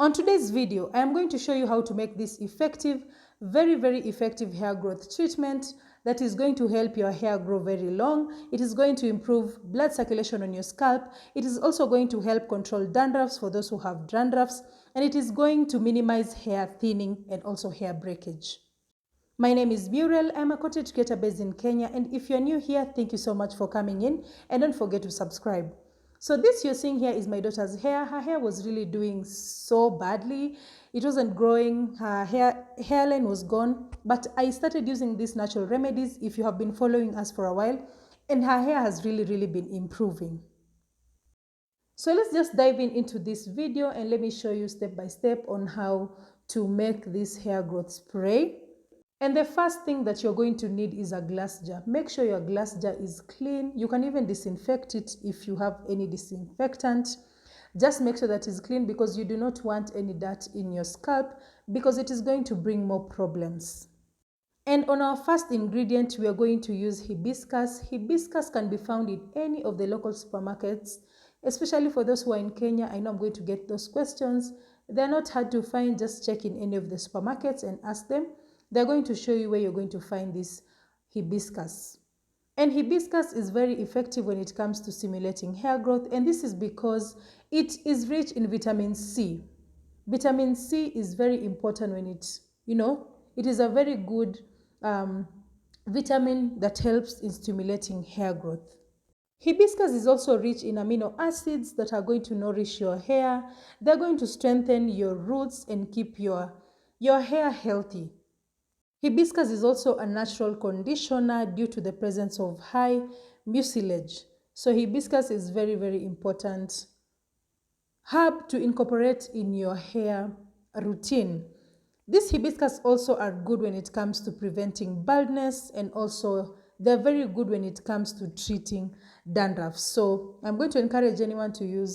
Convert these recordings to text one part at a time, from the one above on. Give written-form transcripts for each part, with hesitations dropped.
On today's video, I am going to show you how to make this effective, very effective hair growth treatment that is going to help your hair grow very long. It is going to improve blood circulation on your scalp. It is also going to help control dandruffs for those who have dandruffs, and it is going to minimize hair thinning and also hair breakage. My name is Muriel. I'm a content creator based in Kenya, and if you're new here, thank you so much for coming in, and don't forget to subscribe. So this you're seeing here is my daughter's hair. Her hair was really doing so badly. It wasn't growing. Her hairline was gone. But I started using these natural remedies if you have been following us for a while. And her hair has really been improving. So let's just dive into this video and let me show you step by step on how to make this hair growth spray. And the first thing that you're going to need is a glass jar. Make sure your glass jar is clean. You can even disinfect it if you have any disinfectant. Just make sure that it's clean because you do not want any dirt in your scalp because it is going to bring more problems. And on our first ingredient, we are going to use hibiscus. Hibiscus can be found in any of the local supermarkets, especially for those who are in Kenya. I know I'm going to get those questions. They're not hard to find. Just check in any of the supermarkets and ask them. They're going to show you where you're going to find this hibiscus. And hibiscus is very effective when it comes to stimulating hair growth. And this is because it is rich in vitamin C. Vitamin C is very important when it is a very good vitamin that helps in stimulating hair growth. Hibiscus is also rich in amino acids that are going to nourish your hair. They're going to strengthen your roots and keep your hair healthy. Hibiscus is also a natural conditioner due to the presence of high mucilage. So hibiscus is very important herb to incorporate in your hair routine. These hibiscus also are good when it comes to preventing baldness, and also they're very good when it comes to treating dandruff. So I'm going to encourage anyone to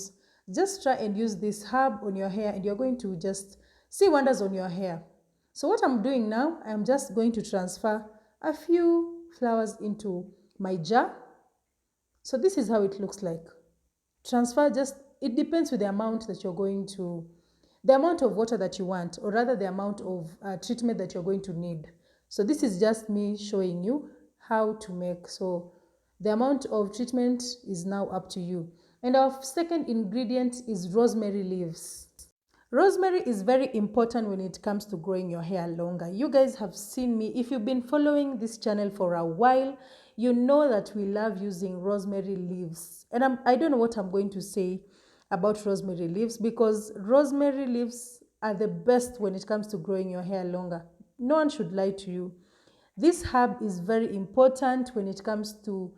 just try and use this herb on your hair, and you're going to just see wonders on your hair. So what I'm doing now, I'm just going to transfer a few flowers into my jar. So this is how it looks like. It depends with the amount that you're going to, the amount of water that you want, or rather the amount of treatment that you're going to need. So this is just me showing you how to make. So the amount of treatment is now up to you. And our second ingredient is rosemary leaves. Rosemary is very important when it comes to growing your hair longer. You guys have seen me. If you've been following this channel for a while, you know that we love using rosemary leaves. And I don't know what I'm going to say about rosemary leaves, because rosemary leaves are the best when it comes to growing your hair longer. No one should lie to you. This herb is very important when it comes to,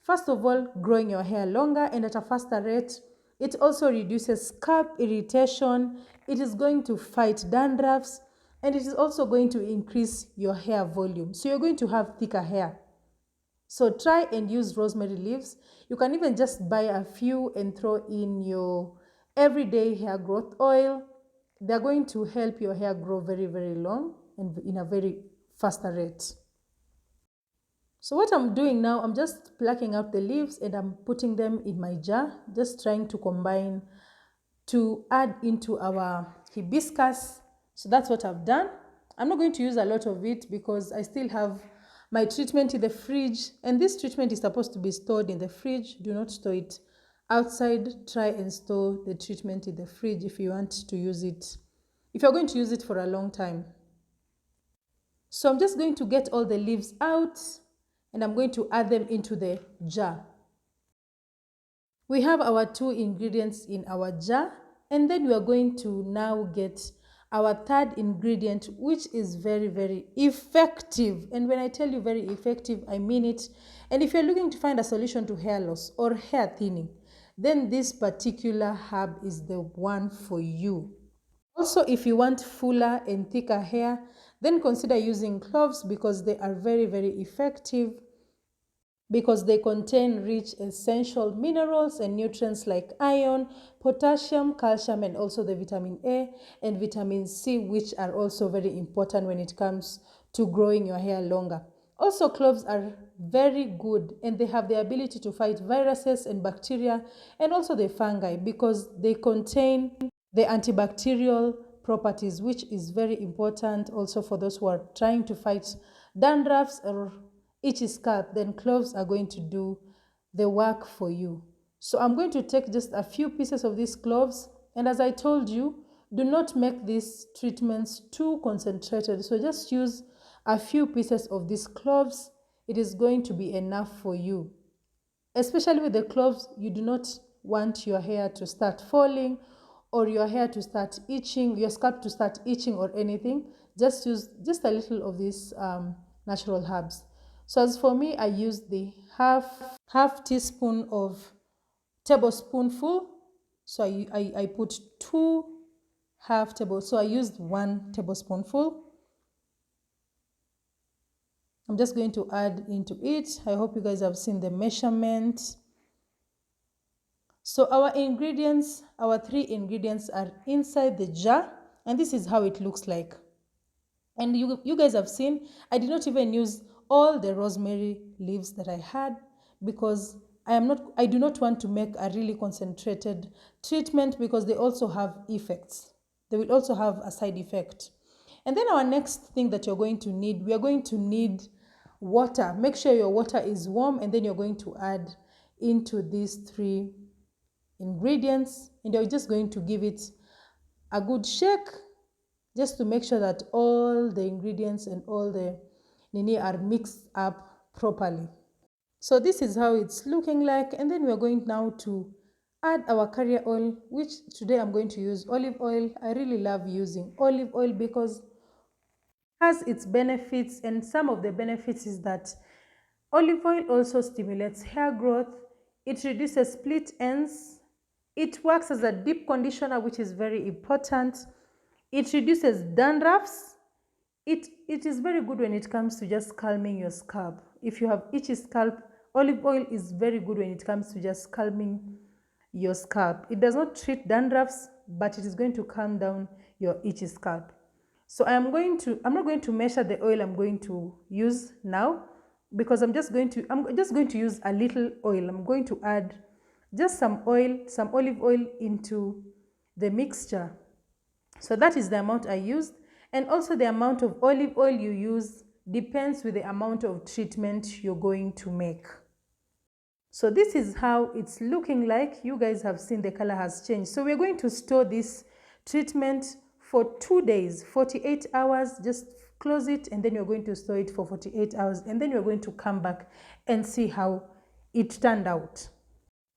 first of all, growing your hair longer and at a faster rate. It also reduces scalp irritation. It is going to fight dandruffs, and it is also going to increase your hair volume. So you're going to have thicker hair. So try and use rosemary leaves. You can even just buy a few and throw in your everyday hair growth oil. They're going to help your hair grow very long and in a very faster rate. So what I'm doing now, I'm just plucking out the leaves and I'm putting them in my jar, just trying to combine to add into our hibiscus. So that's what I've done. I'm not going to use a lot of it because I still have my treatment in the fridge, and this treatment is supposed to be stored in the fridge. Do not store it outside. Try and store the treatment in the fridge if you want to use it, if you're going to use it for a long time. So I'm just going to get all the leaves out, and I'm going to add them into the jar. We have our two ingredients in our jar, and then we are going to now get our third ingredient, which is very effective. And when I tell you very effective, I mean it. And if you're looking to find a solution to hair loss or hair thinning, then this particular herb is the one for you. Also, if you want fuller and thicker hair, then consider using cloves, because they are very effective, because they contain rich essential minerals and nutrients like iron, potassium, calcium, and also the vitamin A and vitamin C, which are also very important when it comes to growing your hair longer. Also, cloves are very good, and they have the ability to fight viruses and bacteria and also the fungi, because they contain the antibacterial properties, which is very important also for those who are trying to fight dandruffs or itchy scalp. Then cloves are going to do the work for you. So I'm going to take just a few pieces of these cloves, and as I told you, do not make these treatments too concentrated. So just use a few pieces of these cloves. It is going to be enough for you. Especially with the cloves, you do not want your hair to start falling or your hair to start itching, your scalp to start itching or anything. Just use just a little of these natural herbs. So as for me, I use the half teaspoon of tablespoonful. So I put 2 half tablespoons. So I used 1 tablespoonful. I'm just going to add into it. I hope you guys have seen the measurement. So our ingredients, our 3 ingredients are inside the jar, and this is how it looks like. And you guys have seen, I did not even use all the rosemary leaves that I had because I do not want to make a really concentrated treatment because they also have effects. They will also have a side effect. And then our next thing that you're going to need, we are going to need water. Make sure your water is warm, and then you're going to add into these 3 ingredients, and you're just going to give it a good shake just to make sure that all the ingredients and all the nini are mixed up properly. So this is how it's looking like, and then we're going now to add our carrier oil, which today I'm going to use olive oil. I really love using olive oil because it has its benefits, and some of the benefits is that olive oil also stimulates hair growth, it reduces split ends, it works as a deep conditioner, which is very important. It reduces dandruffs. It is very good when it comes to just calming your scalp. If you have itchy scalp, olive oil is very good when it comes to just calming your scalp. It does not treat dandruffs, but it is going to calm down your itchy scalp. So I'm not going to measure the oil I'm going to use now because I'm just going to use a little oil. I'm going to add just some olive oil into the mixture. So that is the amount I used, and also the amount of olive oil you use depends with the amount of treatment you're going to make. So this is how it's looking like. You guys have seen the color has changed. So we're going to store this treatment for 2 days, 48 hours. Just close it, and then you're going to store it for 48 hours, and then you're going to come back and see how it turned out.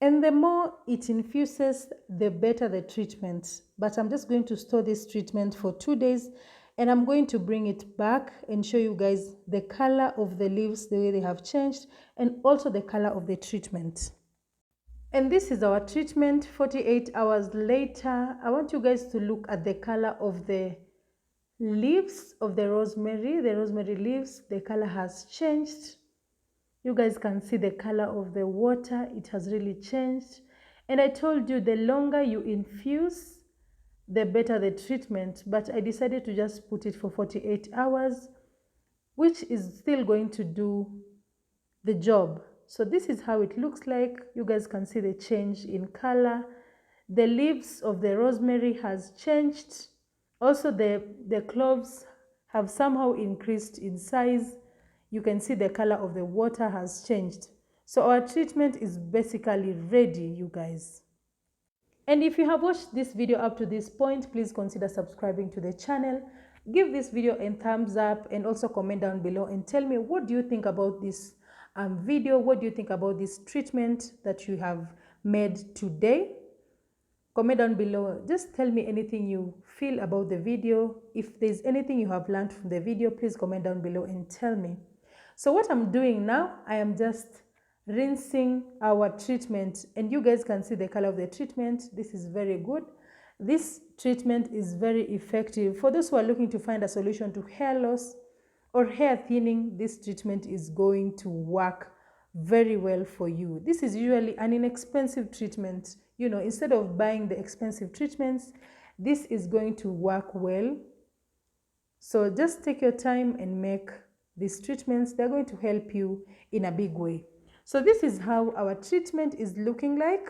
And the more it infuses, the better the treatment. But I'm just going to store this treatment for 2 days, and I'm going to bring it back and show you guys the color of the leaves, the way they have changed, and also the color of the treatment. And this is our treatment 48 hours later. I want you guys to look at the color of the leaves of the rosemary leaves. The color has changed. You guys can see the color of the water. It has really changed. And I told you the longer you infuse, the better the treatment. But I decided to just put it for 48 hours, which is still going to do the job. So this is how it looks like. You guys can see the change in color. The leaves of the rosemary has changed. Also the cloves have somehow increased in size. You can see the color of the water has changed. So our treatment is basically ready, you guys. And if you have watched this video up to this point, please consider subscribing to the channel. Give this video a thumbs up, and also comment down below and tell me, what do you think about this video? What do you think about this treatment that you have made today? Comment down below. Just tell me anything you feel about the video. If there's anything you have learned from the video, please comment down below and tell me. So what I'm doing now, I am just rinsing our treatment, and you guys can see the color of the treatment. This is very good. This treatment is very effective. For those who are looking to find a solution to hair loss or hair thinning, this treatment is going to work very well for you. This is usually an inexpensive treatment. You know, instead of buying the expensive treatments, this is going to work well. So just take your time and make these treatments. They're going to help you in a big way. So this is how our treatment is looking like.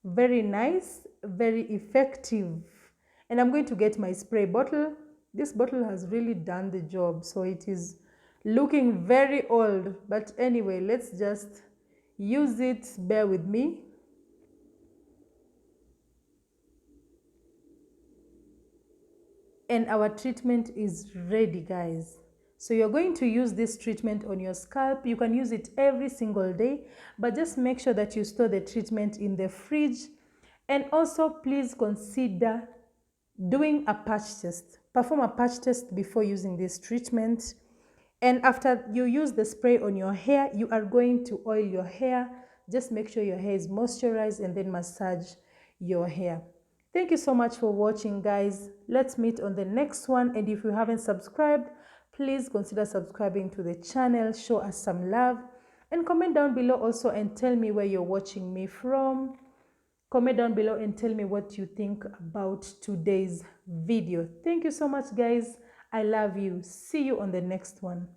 Very nice, very effective. And I'm going to get my spray bottle. This bottle has really done the job, so it is looking very old, but anyway, let's just use it. Bear with me. And our treatment is ready, guys. So you're going to use this treatment on your scalp. You can use it every single day, but just make sure that you store the treatment in the fridge. And also, please consider doing a patch test. Perform a patch test before using this treatment. And after you use the spray on your hair, you are going to oil your hair. Just make sure your hair is moisturized and then massage your hair. Thank you so much for watching, guys. Let's meet on the next one. And if you haven't subscribed, please consider subscribing to the channel. Show us some love. And comment down below also and tell me where you're watching me from. Comment down below and tell me what you think about today's video. Thank you so much, guys. I love you. See you on the next one.